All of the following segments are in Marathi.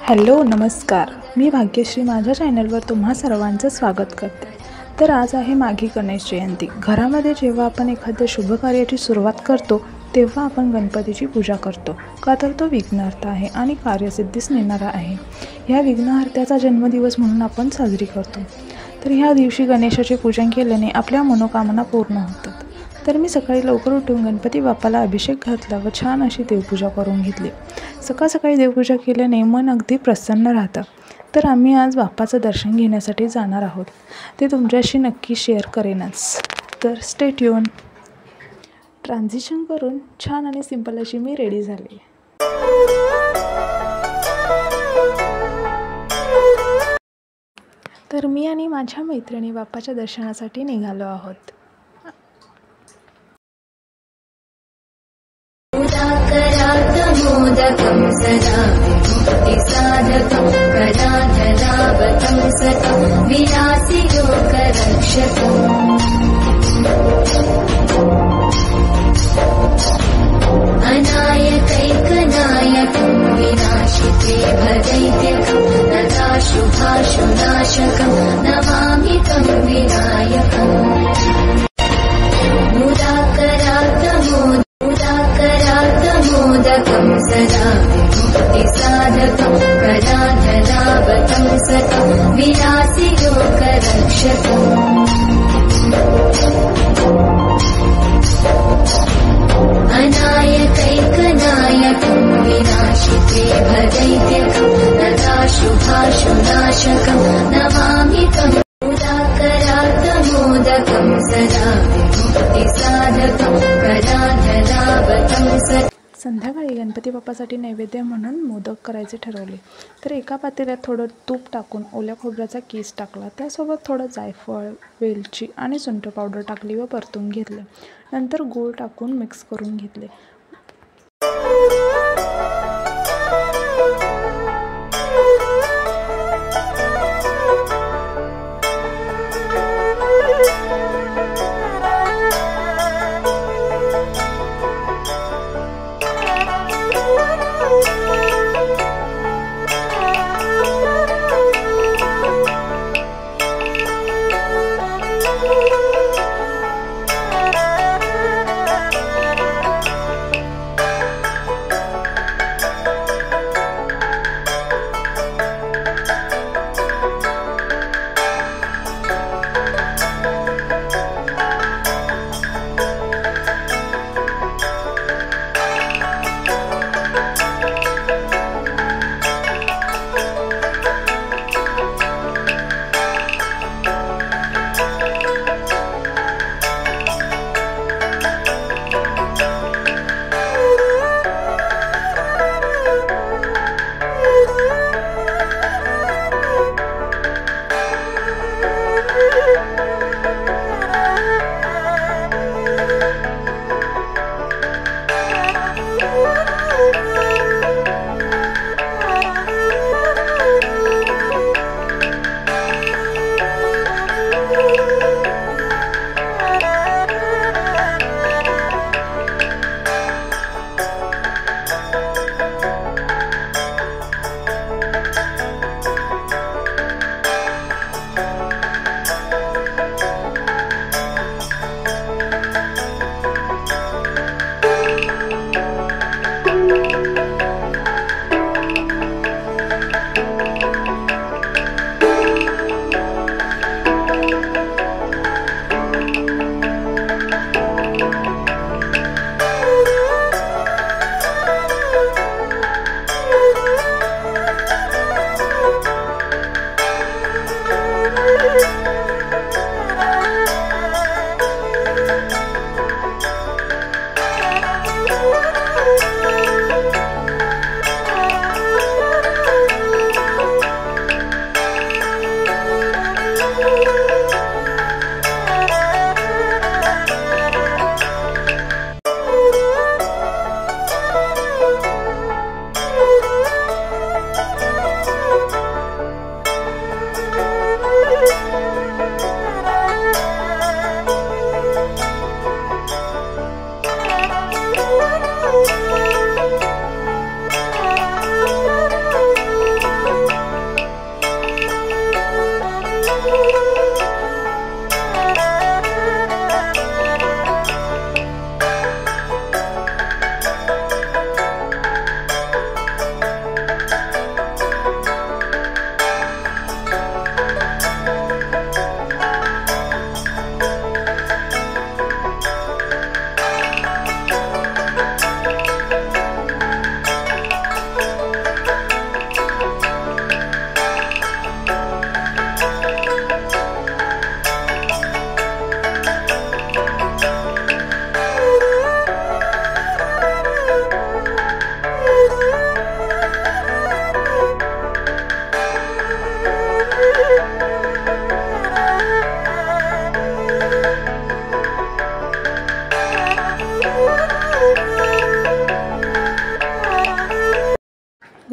हॅलो नमस्कार, मी भाग्यश्री माझ्या चॅनलवर तुम्हा सर्वांचं स्वागत करते। तर आज आहे माघी गणेश जयंती। घरामध्ये जेव्हा आपण एखाद्या शुभ कार्याची सुरुवात करतो तेव्हा आपण गणपतीची पूजा करतो, का तर तो विघ्नहर्ता आहे आणि कार्यसिद्धीस नेणारा आहे। ह्या विघ्नहर्त्याचा जन्मदिवस म्हणून आपण साजरी करतो। तर ह्या दिवशी गणेशाचे पूजन केल्याने आपल्या मनोकामना पूर्ण होतात। तर मी सकाळी लवकर उठून गणपती बाप्पाला अभिषेक घातला व छान अशी देवपूजा करून घेतली। सकाळ सकाळी देवपूजा केल्याने मन अगदी प्रसन्न राहतं। तर आम्ही आज बाप्पाचं दर्शन घेण्यासाठी जाणार आहोत, ते तुमच्याशी नक्की शेअर करेनच। तर स्टे ट्यून। ट्रान्झिशन करून छान आणि सिंपल अशी मी रेडी झाली। तर मी आणि माझ्या मैत्रिणी बाप्पाच्या दर्शनासाठी निघालो आहोत। मोदकं सदा विमुक्तिसाधकं कलाधरावतं सतं विलासिलोकरक्षकम् अनायकैकनायकं विनाशिते भदैत्यकं नदाशुभाशुनाशकं नमामि तं विनायकम् मोदकं सदा विमुक्तिसाधकं कलाधरावतं सतं विलासिलोकरक्षकम् अनायकैकनायकं विनाशिते भदैत्यकं नदाशुभाशुनाशकं नमामि तं मोदकं सदा विमुक्तिसाधकं कलाधरावतं सतं। संध्याकाळी गणपती बाप्पासाठी नैवेद्य म्हणून मोदक करायचे ठरवले। तर एका पातेल्यात थोडं तूप टाकून ओल्या खोबऱ्याचा कीस टाकला, त्यासोबत थोडं जायफळ, वेलची आणि सुंठ पावडर टाकली व परतून घेतलं। नंतर गूळ टाकून मिक्स करून घेतले।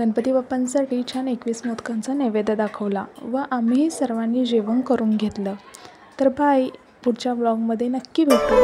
गणपती बाप्पांसाठी छान 21 मोदकांचा नैवेद्य दाखवला व आम्हीही सर्वांनी जेवण करून घेतलं. तर बाय, पुढच्या ब्लॉगमध्ये नक्की भेटू.